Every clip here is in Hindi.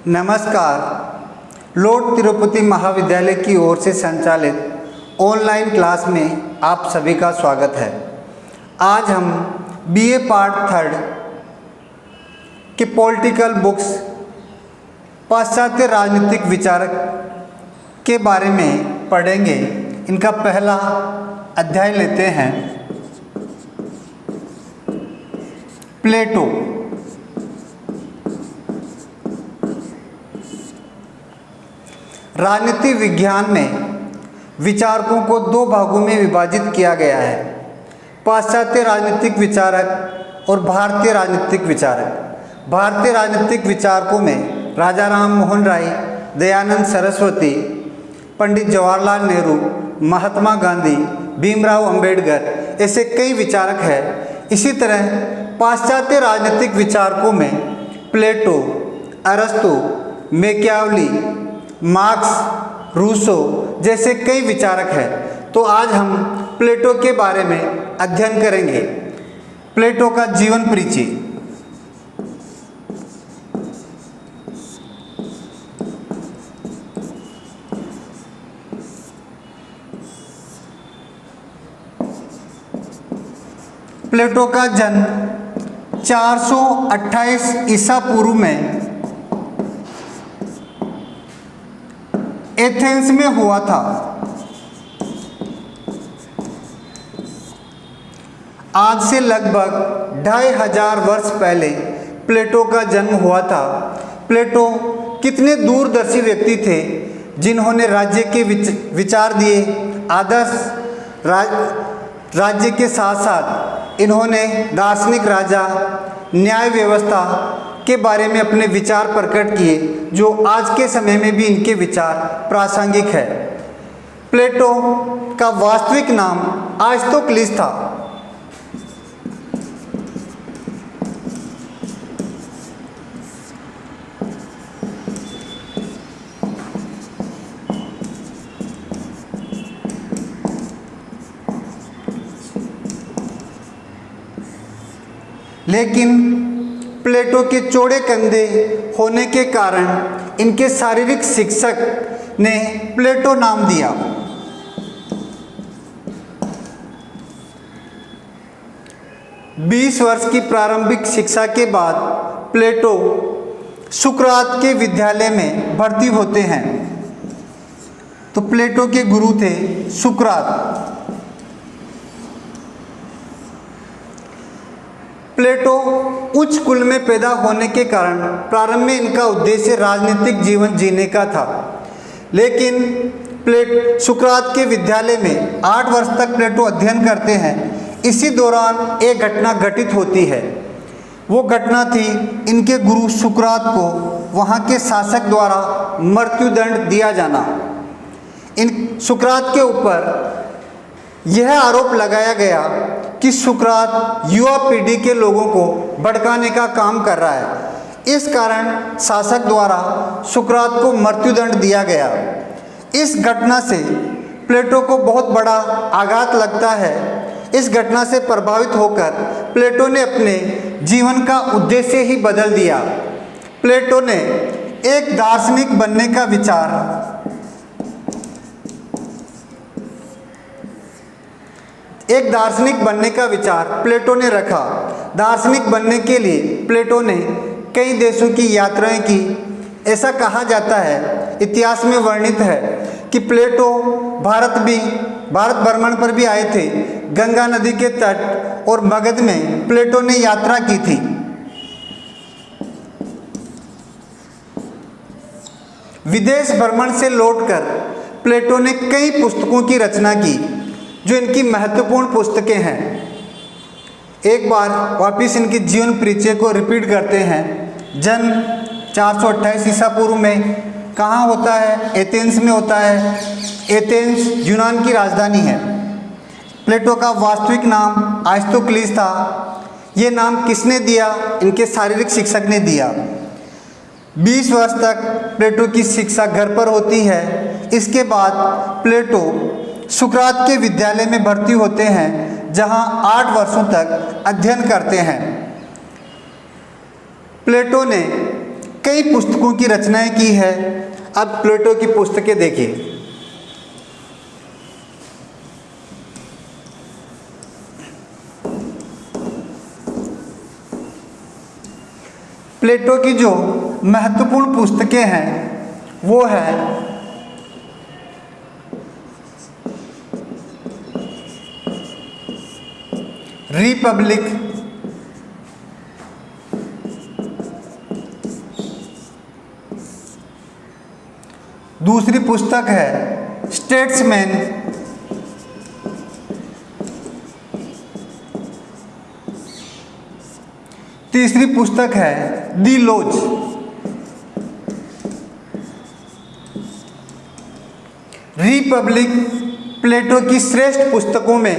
नमस्कार। लॉर्ड तिरुपति महाविद्यालय की ओर से संचालित ऑनलाइन क्लास में आप सभी का स्वागत है। आज हम बीए पार्ट 3 के पॉलिटिकल बुक्स पाश्चात्य राजनीतिक विचारक के बारे में पढ़ेंगे। इनका पहला अध्याय लेते हैं, प्लेटो। राजनीति विज्ञान में विचारकों को दो भागों में विभाजित किया गया है, पाश्चात्य राजनीतिक विचारक और भारतीय राजनीतिक विचारक। भारतीय राजनीतिक विचारकों में राजा राम मोहन राय, दयानंद सरस्वती, पंडित जवाहरलाल नेहरू, महात्मा गांधी, भीमराव अंबेडकर ऐसे कई विचारक हैं। इसी तरह पाश्चात्य राजनीतिक विचारकों में प्लेटो, अरस्तु, मैकियावेली, मार्क्स, रूसो जैसे कई विचारक हैं। तो आज हम प्लेटो के बारे में अध्ययन करेंगे। प्लेटो का जीवन परिचय। प्लेटो का जन्म 428 ईसा पूर्व में एथेंस में हुआ था। आज से लगभग 2500 वर्ष पहले प्लेटो का जन्म हुआ था। प्लेटो कितने दूरदर्शी व्यक्ति थे जिन्होंने राज्य के विचार दिए। आदर्श राज्य के साथ साथ इन्होंने दार्शनिक राजा, न्याय व्यवस्था के बारे में अपने विचार प्रकट किए, जो आज के समय में भी इनके विचार प्रासंगिक है। प्लेटो का वास्तविक नाम आरिस्तोक्लिस था। लेकिन प्लेटो के चौड़े कंधे होने के कारण इनके शारीरिक शिक्षक ने प्लेटो नाम दिया। बीस वर्ष की प्रारंभिक शिक्षा के बाद प्लेटो सुकरात के विद्यालय में भर्ती होते हैं। तो प्लेटो के गुरु थे सुकरात। प्लेटो उच्च कुल में पैदा होने के कारण प्रारंभ में इनका उद्देश्य राजनीतिक जीवन जीने का था। लेकिन सुकरात के विद्यालय में 8 वर्ष तक प्लेटो अध्ययन करते हैं। इसी दौरान एक घटना घटित होती है। वो घटना थी इनके गुरु सुकरात को वहाँ के शासक द्वारा मृत्युदंड दिया जाना। इन सुकरात के ऊपर यह आरोप लगाया गया कि सुकरात युवा पीढ़ी के लोगों को भड़काने का काम कर रहा है। इस कारण शासक द्वारा सुकरात को मृत्युदंड दिया गया। इस घटना से प्लेटो को बहुत बड़ा आघात लगता है। इस घटना से प्रभावित होकर प्लेटो ने अपने जीवन का उद्देश्य ही बदल दिया। प्लेटो ने एक दार्शनिक बनने का विचार प्लेटो ने रखा। दार्शनिक बनने के लिए प्लेटो ने कई देशों की यात्राएं की। ऐसा कहा जाता है, इतिहास में वर्णित है कि प्लेटो भारत भ्रमण पर भी आए थे। गंगा नदी के तट और मगध में प्लेटो ने यात्रा की थी। विदेश भ्रमण से लौटकर प्लेटो ने कई पुस्तकों की रचना की, जो इनकी महत्वपूर्ण पुस्तकें हैं। एक बार वापिस इनके जीवन परिचय को रिपीट करते हैं। जन्म 428 ईसा पूर्व में कहाँ होता है? एथेंस में होता है। एथेंस यूनान की राजधानी है। प्लेटो का वास्तविक नाम आरिस्तोक्लिस था। ये नाम किसने दिया? इनके शारीरिक शिक्षक ने दिया। 20 वर्ष तक प्लेटो की शिक्षा घर पर होती है। इसके बाद प्लेटो सुकरात के विद्यालय में भर्ती होते हैं, जहां 8 वर्षों तक अध्ययन करते हैं। प्लेटो ने कई पुस्तकों की रचनाएं की है। अब प्लेटो की पुस्तकें देखिए। प्लेटो की जो महत्वपूर्ण पुस्तकें हैं वो है रिपब्लिक, दूसरी पुस्तक है स्टेट्समैन, तीसरी पुस्तक है दी लॉज, रिपब्लिक प्लेटो की श्रेष्ठ पुस्तकों में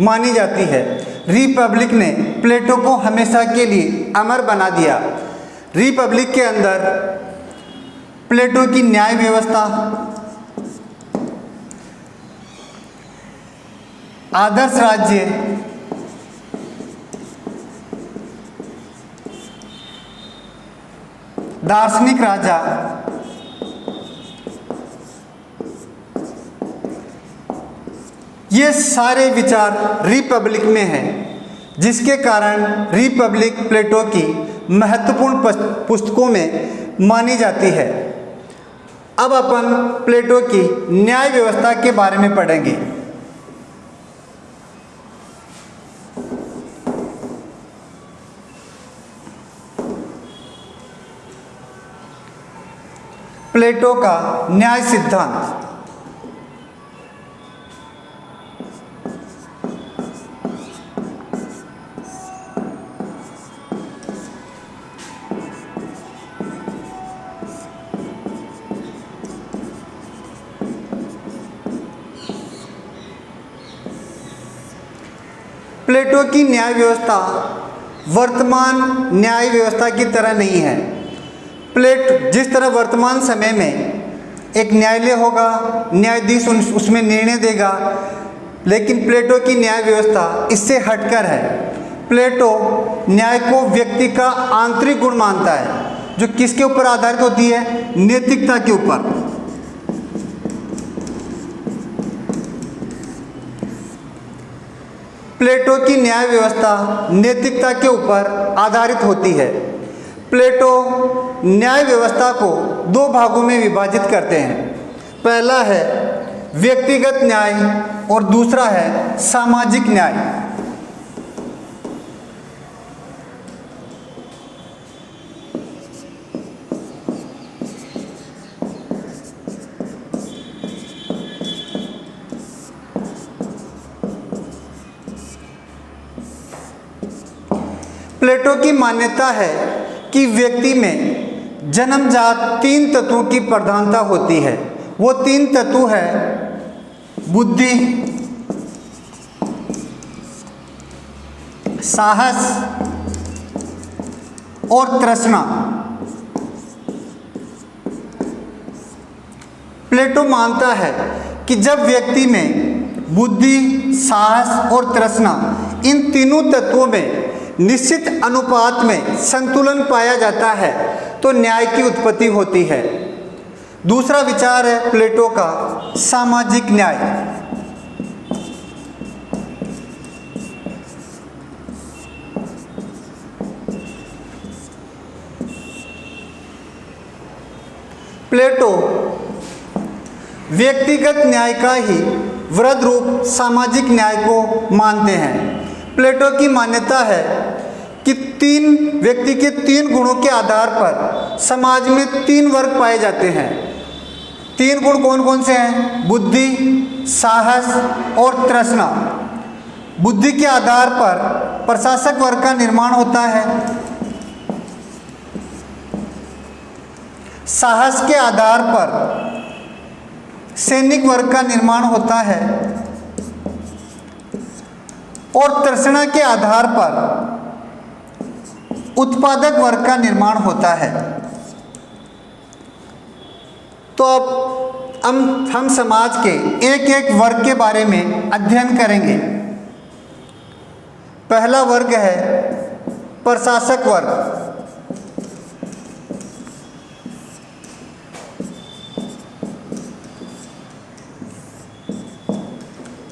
मानी जाती है। रिपब्लिक ने प्लेटो को हमेशा के लिए अमर बना दिया। रिपब्लिक के अंदर प्लेटो की न्याय व्यवस्था, आदर्श राज्य, दार्शनिक राजा, ये सारे विचार रिपब्लिक में हैं, जिसके कारण रिपब्लिक प्लेटो की महत्वपूर्ण पुस्तकों में मानी जाती है। अब अपन प्लेटो की न्याय व्यवस्था के बारे में पढ़ेंगे। प्लेटो का न्याय सिद्धांत। प्लेटो की न्याय व्यवस्था वर्तमान न्याय व्यवस्था की तरह नहीं है। जिस तरह वर्तमान समय में एक न्यायालय होगा, न्यायाधीश उसमें निर्णय देगा, लेकिन प्लेटो की न्याय व्यवस्था इससे हटकर है। प्लेटो न्याय को व्यक्ति का आंतरिक गुण मानता है, जो किसके ऊपर आधारित होती है? नैतिकता के ऊपर। प्लेटो की न्याय व्यवस्था नैतिकता के ऊपर आधारित होती है। प्लेटो न्याय व्यवस्था को दो भागों में विभाजित करते हैं। पहला है व्यक्तिगत न्याय और दूसरा है सामाजिक न्याय। प्लेटो की मान्यता है कि व्यक्ति में जन्मजात तीन तत्वों की प्रधानता होती है। वो तीन तत्व है बुद्धि, साहस और तृष्णा। प्लेटो मानता है कि जब व्यक्ति में बुद्धि, साहस और तृष्णा, इन तीनों तत्वों में निश्चित अनुपात में संतुलन पाया जाता है तो न्याय की उत्पत्ति होती है। दूसरा विचार है प्लेटो का सामाजिक न्याय। प्लेटो व्यक्तिगत न्याय का ही वृहद रूप सामाजिक न्याय को मानते हैं। प्लेटो की मान्यता है कि व्यक्ति के तीन गुणों के आधार पर समाज में तीन वर्ग पाए जाते हैं। तीन गुण कौन कौन से हैं? बुद्धि, साहस और तृष्णा। बुद्धि के आधार पर प्रशासक वर्ग का निर्माण होता है। साहस के आधार पर सैनिक वर्ग का निर्माण होता है और तृष्णा के आधार पर उत्पादक वर्ग का निर्माण होता है। तो अब हम समाज के एक एक वर्ग के बारे में अध्ययन करेंगे। पहला वर्ग है प्रशासक वर्ग।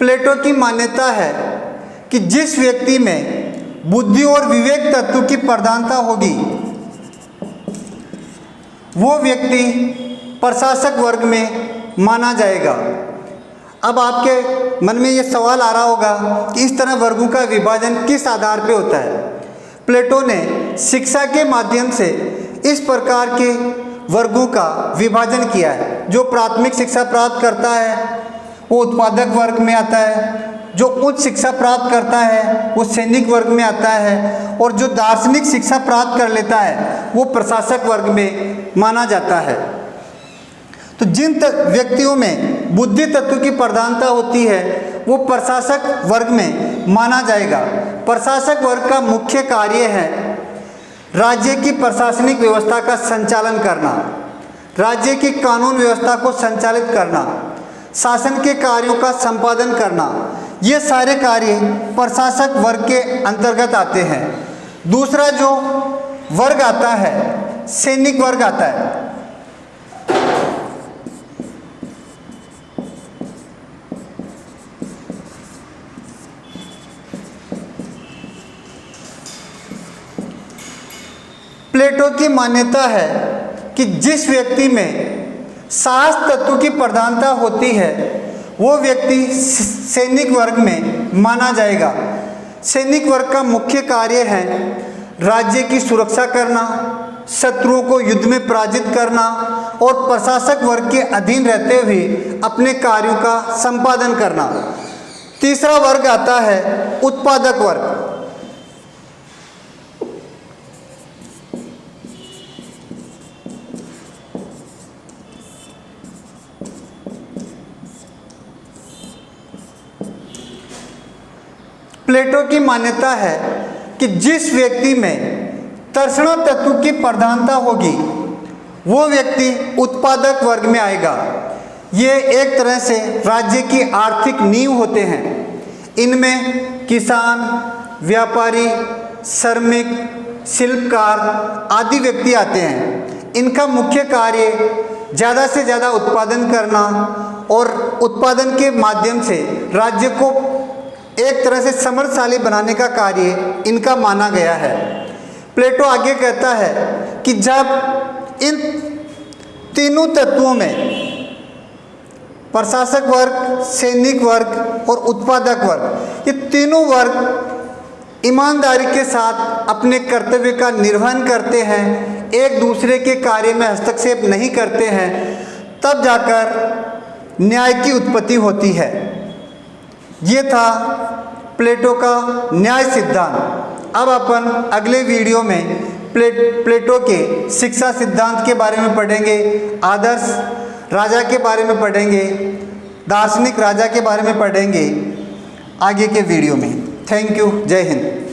प्लेटो की मान्यता है कि जिस व्यक्ति में बुद्धि और विवेक तत्व की प्रधानता होगी वो व्यक्ति प्रशासक वर्ग में माना जाएगा। अब आपके मन में ये सवाल आ रहा होगा कि इस तरह वर्गों का विभाजन किस आधार पे होता है। प्लेटो ने शिक्षा के माध्यम से इस प्रकार के वर्गों का विभाजन किया है। जो प्राथमिक शिक्षा प्राप्त करता है वो उत्पादक वर्ग में आता है, जो उच्च शिक्षा प्राप्त करता है वो सैनिक वर्ग में आता है, और जो दार्शनिक शिक्षा प्राप्त कर लेता है वो प्रशासक वर्ग में माना जाता है। तो जिन व्यक्तियों में बुद्धि तत्व की प्रधानता होती है वो प्रशासक वर्ग में माना जाएगा। प्रशासक वर्ग का मुख्य कार्य है राज्य की प्रशासनिक व्यवस्था का संचालन करना, राज्य की कानून व्यवस्था को संचालित करना, शासन के कार्यों का संपादन करना। ये सारे कार्य प्रशासक वर्ग के अंतर्गत आते हैं। दूसरा जो वर्ग आता है सैनिक वर्ग आता है। प्लेटो की मान्यता है कि जिस व्यक्ति में साहस तत्व की प्रधानता होती है वो व्यक्ति सैनिक वर्ग में माना जाएगा। सैनिक वर्ग का मुख्य कार्य है राज्य की सुरक्षा करना, शत्रुओं को युद्ध में पराजित करना और प्रशासक वर्ग के अधीन रहते हुए अपने कार्यों का संपादन करना। तीसरा वर्ग आता है उत्पादक वर्ग। प्लेटो की मान्यता है कि जिस व्यक्ति में तर्षणा तत्व की प्रधानता होगी वो व्यक्ति उत्पादक वर्ग में आएगा। ये एक तरह से राज्य की आर्थिक नींव होते हैं। इनमें किसान, व्यापारी, श्रमिक, शिल्पकार आदि व्यक्ति आते हैं। इनका मुख्य कार्य ज़्यादा से ज़्यादा उत्पादन करना और उत्पादन के माध्यम से राज्य को एक तरह से समृद्धशाली बनाने का कार्य इनका माना गया है। प्लेटो आगे कहता है कि जब इन तीनों तत्वों में प्रशासक वर्ग, सैनिक वर्ग और उत्पादक वर्ग, ये तीनों वर्ग ईमानदारी के साथ अपने कर्तव्य का निर्वहन करते हैं, एक दूसरे के कार्य में हस्तक्षेप नहीं करते हैं, तब जाकर न्याय की उत्पत्ति होती है। ये था प्लेटो का न्याय सिद्धांत। अब अपन अगले वीडियो में प्लेटो के शिक्षा सिद्धांत के बारे में पढ़ेंगे, आदर्श राजा के बारे में पढ़ेंगे, दार्शनिक राजा के बारे में पढ़ेंगे आगे के वीडियो में। Thank you. जय हिंद।